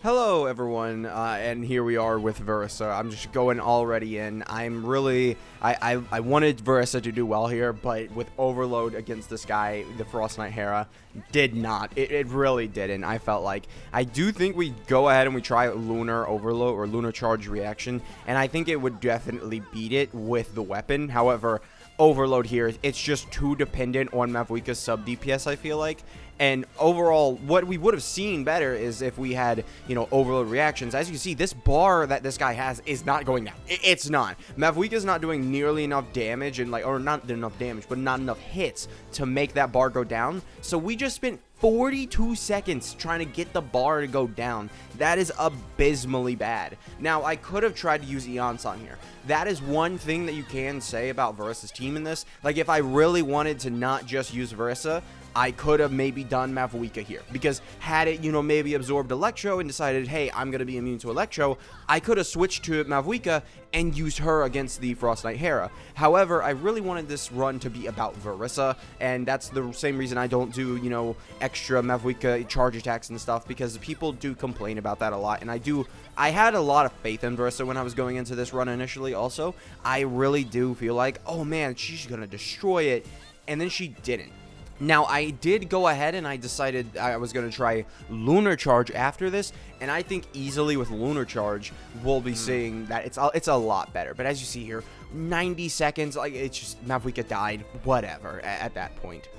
Hello everyone, and here we are with Varesa. I'm just going already in. I'm really, I wanted Varesa to do well here, but with Overload against this guy, the Frost Knight Hera, did not. It really didn't. I felt like, I do think we go ahead and we try Lunar Overload or Lunar Charge Reaction, and I think it would definitely beat it with the weapon. However, Overload here, it's just too dependent on Mavuika's sub DPS, I feel like. And overall, what we would have seen better is if we had, Overload reactions. As you can see, this bar that this guy has is not going down. It's not. Mavuika's not doing nearly enough damage, and or not enough damage, but not enough hits to make that bar go down. So we just spent 42 seconds trying to get the bar to go down. That is abysmally bad. Now, I could have tried to use Eonson here. That is one thing that you can say about Varesa's team in this. Like, if I really wanted to not just use Varesa, I could have maybe done Mavuika here, because had it, maybe absorbed Electro and decided, hey, I'm going to be immune to Electro, I could have switched to Mavuika and used her against the Frost Knight Hera. However, I really wanted this run to be about Varesa, and that's the same reason I don't do, extra Mavuika charge attacks and stuff, because people do complain about that a lot, and I had a lot of faith in Varesa when I was going into this run initially also. I really do feel like, oh man, she's going to destroy it, and then she didn't. Now, I did go ahead and I decided I was going to try Lunar Charge after this, and I think easily with Lunar Charge, we'll be seeing that it's a lot better. But as you see here, 90 seconds, like, it's just, Mavuika died, whatever, at that point.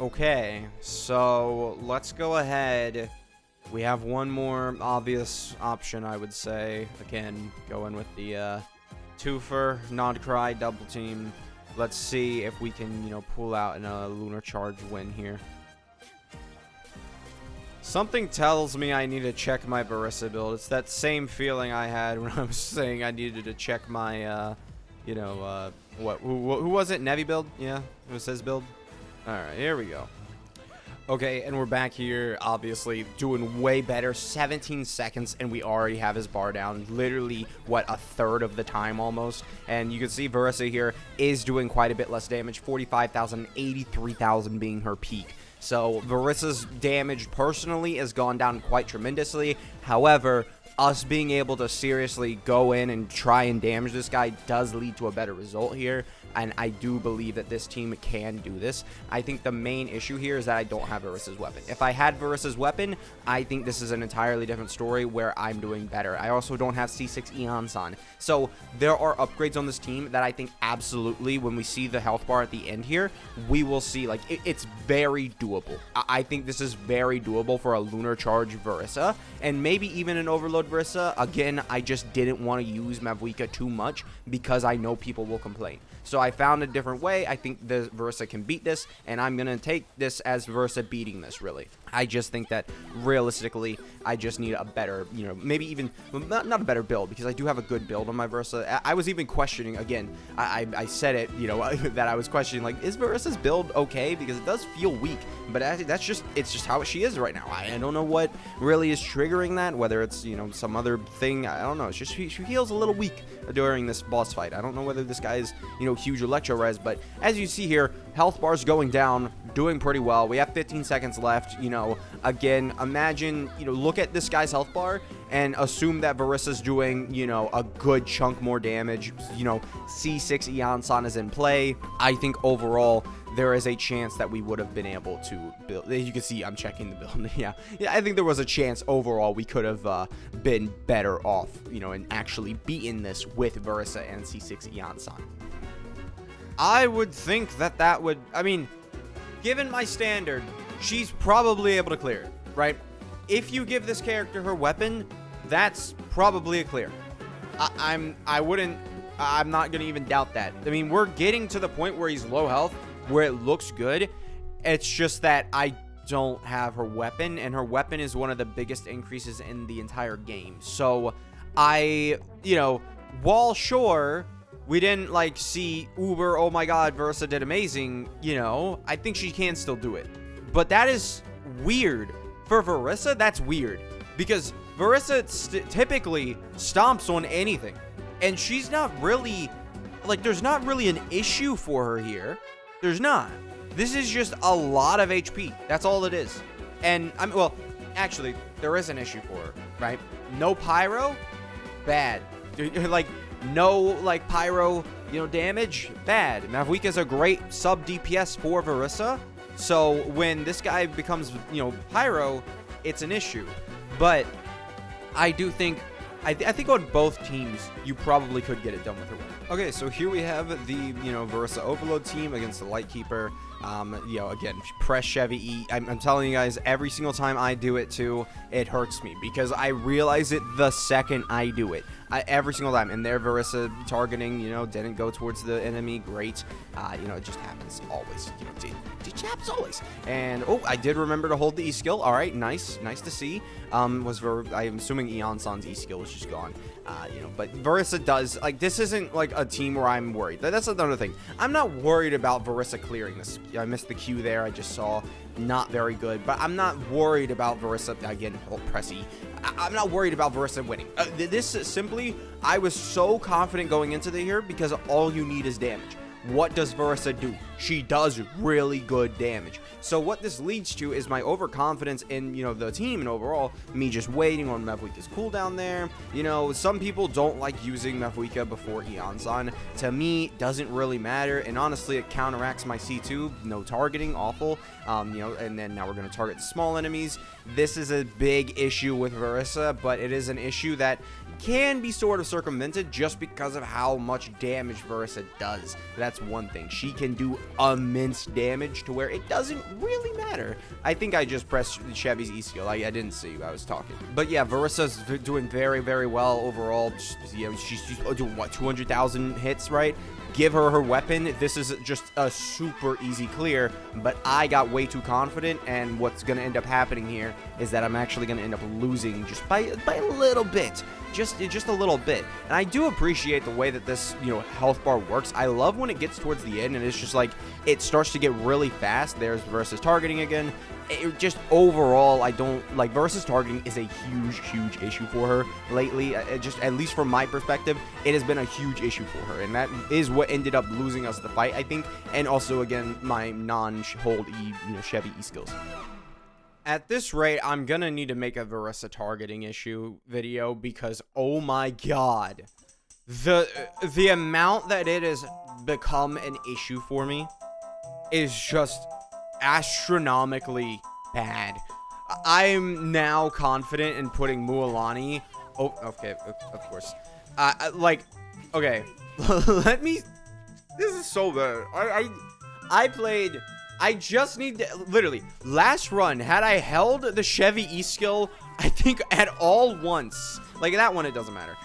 Okay, so let's go ahead. We have one more obvious option, I would say. Again, going with the twofer, Nod Cry, double team. Let's see if we can, pull out a Lunar Charge win here. Something tells me I need to check my Varesa build. It's that same feeling I had when I was saying I needed to check my, who was it? Nevi build? Yeah, it was his build. All right, here we go. Okay, and we're back here, obviously, doing way better. 17 seconds, and we already have his bar down. Literally, what, a third of the time almost? And you can see Varesa here is doing quite a bit less damage. 45,000, 83,000 being her peak. So, Varesa's damage, personally, has gone down quite tremendously. However, us being able to seriously go in and try and damage this guy does lead to a better result here. And I do believe that this team can do this. I think the main issue here is that I don't have Varesa's weapon. If I had Varesa's weapon, I think this is an entirely different story where I'm doing better. I also don't have C6 Eonson. So there are upgrades on this team that I think absolutely, when we see the health bar at the end here, we will see, like, it's very doable. I think this is very doable for a Lunar Charge Varesa, and maybe even an Overload Varesa. Again, I just didn't want to use Mavuika too much because I know people will complain. So I found a different way. I think the Varesa can beat this, and I'm going to take this as Varesa beating this, really. I just think that, realistically, I just need a better, maybe even, not a better build, because I do have a good build on my Varesa. I was even questioning, again, I said it, that I was questioning, like, is Varesa's build okay? Because it does feel weak, but it's just how she is right now. I don't know what really is triggering that, whether it's, some other thing. I don't know. It's just, she feels a little weak during this boss fight. I don't know whether this guy is, huge electro res, but as you see here, health bars going down, doing pretty well. We have 15 seconds left. Again, imagine, look at this guy's health bar and assume that Varesa's doing, a good chunk more damage. C6 Eonson is in play. I think overall there is a chance that we would have been able to build. You can see I'm checking the build. yeah, I think there was a chance overall we could have been better off, and actually beaten this with Varesa and C6 Eonson. I would think that would, given my standard, she's probably able to clear it, right? If you give this character her weapon, that's probably a clear. I'm not gonna even doubt that. We're getting to the point where he's low health, where it looks good. It's just that I don't have her weapon, and her weapon is one of the biggest increases in the entire game. So while sure, we didn't see uber, oh my god, Varesa did amazing, I think she can still do it. But that is weird. For Varesa, that's weird. Because Varesa typically stomps on anything. And she's not really, there's not really an issue for her here. There's not. This is just a lot of HP. That's all it is. And, actually, there is an issue for her, right? No pyro, bad. Like, no, like, pyro, you know, damage, bad. Mavuika's a great sub DPS for Varesa, so when this guy becomes, you know, pyro, it's an issue. But I do think, I think on both teams, you probably could get it done with her. Okay, so here we have the, you know, Varesa Overload team against the Lightkeeper. You know, again, press Chevy E. I'm telling you guys, every single time I do it too, it hurts me because I realize it the second I do it. Every single time. And their Varesa targeting, you know, didn't go towards the enemy. Great. You know, it just happens always. You know, it happens always. And, oh, I did remember to hold the E skill. All right, nice. Nice to see. I'm assuming Eon-san's E skill was just gone. You know, but Varesa does, like, this isn't, like, a team where I'm worried. That's another thing. I'm not worried about Varesa clearing this. I missed the Q there. I just saw. Not very good, but I'm not worried about Varesa, again, press E. I'm not worried about Varesa winning. This simply, I was so confident going into the here because all you need is damage. What does Varesa do? She does really good damage. So what this leads to is my overconfidence in, you know, the team and overall me just waiting on Mavuika's cooldown there. You know, some people don't like using Mavuika before Eon-san. To me, doesn't really matter, and honestly, it counteracts my C2. No targeting, awful. You know, and then now we're going to target small enemies. This is a big issue with Varesa, but it is an issue that can be sort of circumvented just because of how much damage Varesa does. That's one thing. She can do immense damage to where it doesn't really matter. I think I just pressed Chevy's E skill. I didn't see. I was talking. But yeah, Varesa's doing very, very well overall. You know, she's doing, what, 200,000 hits, right? Give her her weapon. This is just a super easy clear, but I got way too confident, and what's going to end up happening here is that I'm actually going to end up losing just by a little bit. Just a little bit. And I do appreciate the way that this, you know, health bar works. I love when it gets towards the end and it's just like it starts to get really fast. There's Varesa's targeting again. It just overall, I don't like Varesa's targeting is a huge issue for her lately. Just at least from my perspective, it has been a huge issue for her, and that is what ended up losing us the fight, I think. And also, again, my non-hold E, you know, Chevy E skills. At this rate, I'm gonna need to make a Varesa targeting issue video because, oh my god, the amount that it has become an issue for me is just astronomically bad. I'm now confident in putting Mualani. Oh, okay, of course. Like, okay, let me. This is so bad. I played. I just need to, literally, last run, had I held the Chevy E skill, I think at all once, like that one, it doesn't matter.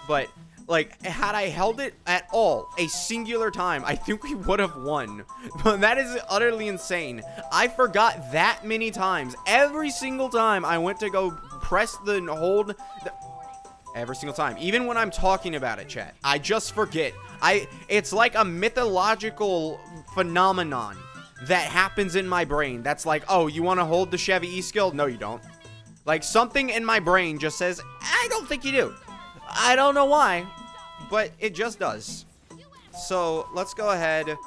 But like, had I held it at all, a singular time, I think we would have won. But that is utterly insane. I forgot that many times. Every single time I went to go press the hold, every single time, even when I'm talking about it, chat, I just forget. It's like a mythological phenomenon that happens in my brain. That's like, oh, you want to hold the Chevy E skill? No, you don't. Like, something in my brain just says, I don't think you do. I don't know why, but it just does. So let's go ahead.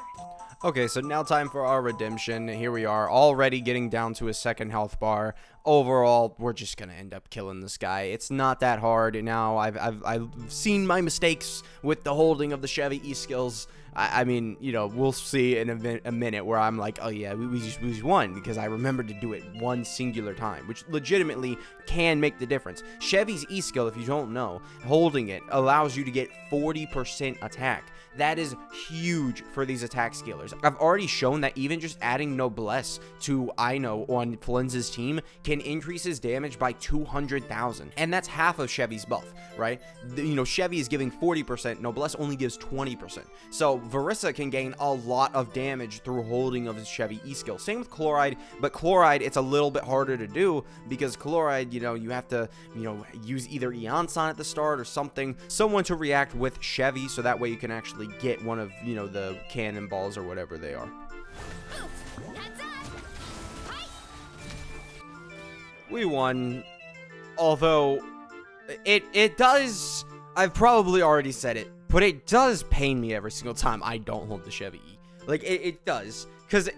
Okay, so now time for our redemption. Here we are, already getting down to a second health bar. Overall, we're just gonna end up killing this guy. It's not that hard. Now I've seen my mistakes with the holding of the Chevy E skills. I mean, you know, we'll see in a minute where I'm like, oh yeah, we just won because I remembered to do it one singular time, which legitimately can make the difference. Chevy's E skill, if you don't know, holding it allows you to get 40% attack. That is huge for these attack scalers. I've already shown that even just adding Noblesse to Ino on Flenz's team can increase his damage by 200,000. And that's half of Chevy's buff, right? You know, Chevy is giving 40%, Noblesse only gives 20%. So Varesa can gain a lot of damage through holding of his Chevy E skill. Same with Chloride, but Chloride, it's a little bit harder to do because Chloride, you know, you have to, you know, use either Eon-san at the start or something, someone to react with Chevy, so that way you can actually get one of, you know, the cannonballs or whatever they are. We won, although it does, I've probably already said it, but it does pain me every single time I don't hold the Chevy E. Like, it does, because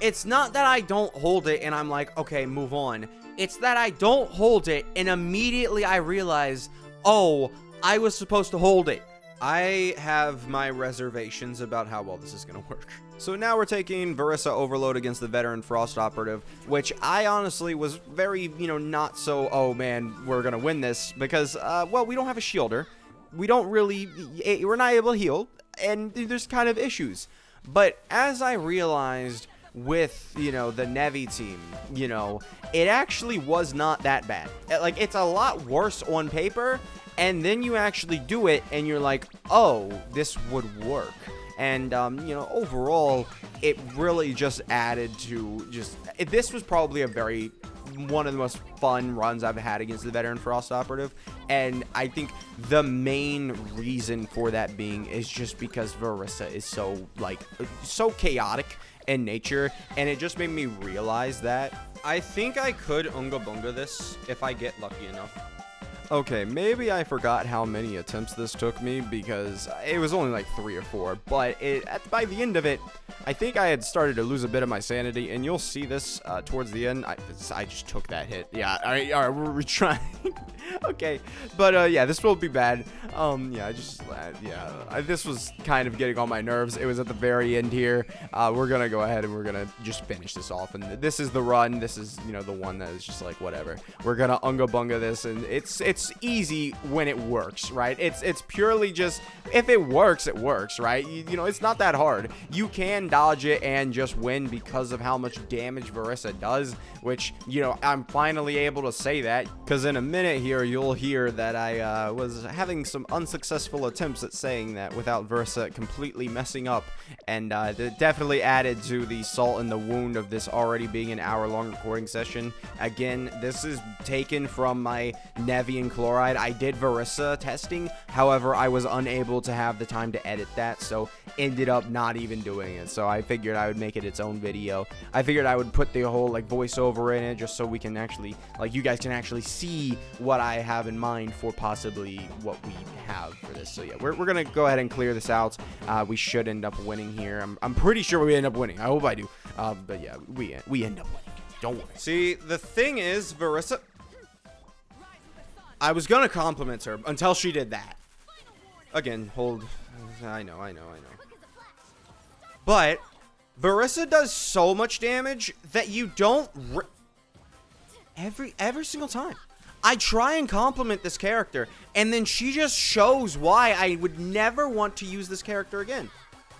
It's not that I don't hold it and I'm like, okay, move on. It's that I don't hold it and immediately I realize, oh, I was supposed to hold it. I have my reservations about how well this is going to work. So now we're taking Varesa Overload against the Veteran Frost Operative, which I honestly was very, not so, oh man, we're going to win this because, well, we don't have a shielder. We don't really, we're not able to heal, and there's kind of issues. But as I realized with, the Nevi team, it actually was not that bad. Like, it's a lot worse on paper, and then you actually do it, and you're like, oh, this would work. And, overall, it really just added to this was probably one of the most fun runs I've had against the Veteran Frost Operative. And I think the main reason for that being is just because Varesa is so chaotic in nature. And it just made me realize that I think I could Unga Bunga this if I get lucky enough. Okay, maybe I forgot how many attempts this took me because it was only like 3 or 4, but by the end of it, I think I had started to lose a bit of my sanity, and you'll see this towards the end. I just took that hit. Yeah, all right, we're trying. Okay, but yeah, this will be bad. This was kind of getting on my nerves. It was at the very end here. We're gonna go ahead and we're gonna just finish this off, and this is the run. This is the one that is just like whatever. We're gonna Unga Bunga this, and it's easy when it works, right? It's purely just if it works, it works, right? It's not that hard. You can dodge it and just win because of how much damage Varesa does, which I'm finally able to say that because in a minute here you'll hear that I was having some unsuccessful attempts at saying that without Varesa completely messing up, and it definitely added to the salt in the wound of this already being an hour-long recording session. Again, this is taken from my Nevi and Chloride. I did Varesa testing, however, I was unable to have the time to edit that, so ended up not even doing it. So I figured I would make it its own video. I figured I would put the whole voiceover in it just so we can actually you guys can actually see what I have in mind for possibly what we have for this. So yeah, we're gonna go ahead and clear this out. We should end up winning here. I'm pretty sure we end up winning. I hope I do. But yeah, we end up winning. Don't worry. See, the thing is, Varesa, I was gonna compliment her until she did that. Again, hold. I know. But Varesa does so much damage that you don't every single time. I try and compliment this character, and then she just shows why I would never want to use this character again.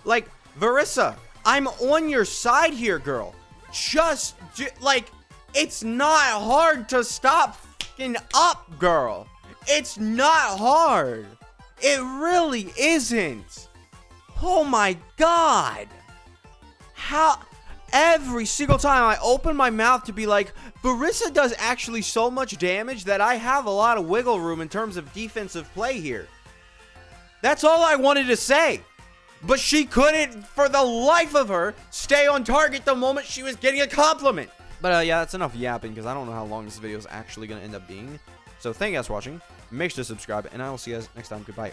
Like, Varesa, I'm on your side here, girl. It's not hard to stop fucking up, girl. It's not hard. It really isn't. Oh my god. How every single time I open my mouth to be like, Varesa does actually so much damage that I have a lot of wiggle room in terms of defensive play here. That's all I wanted to say. But she couldn't, for the life of her, stay on target the moment she was getting a compliment. But yeah, that's enough yapping because I don't know how long this video is actually going to end up being. So thank you guys for watching. Make sure to subscribe, and I will see you guys next time. Goodbye.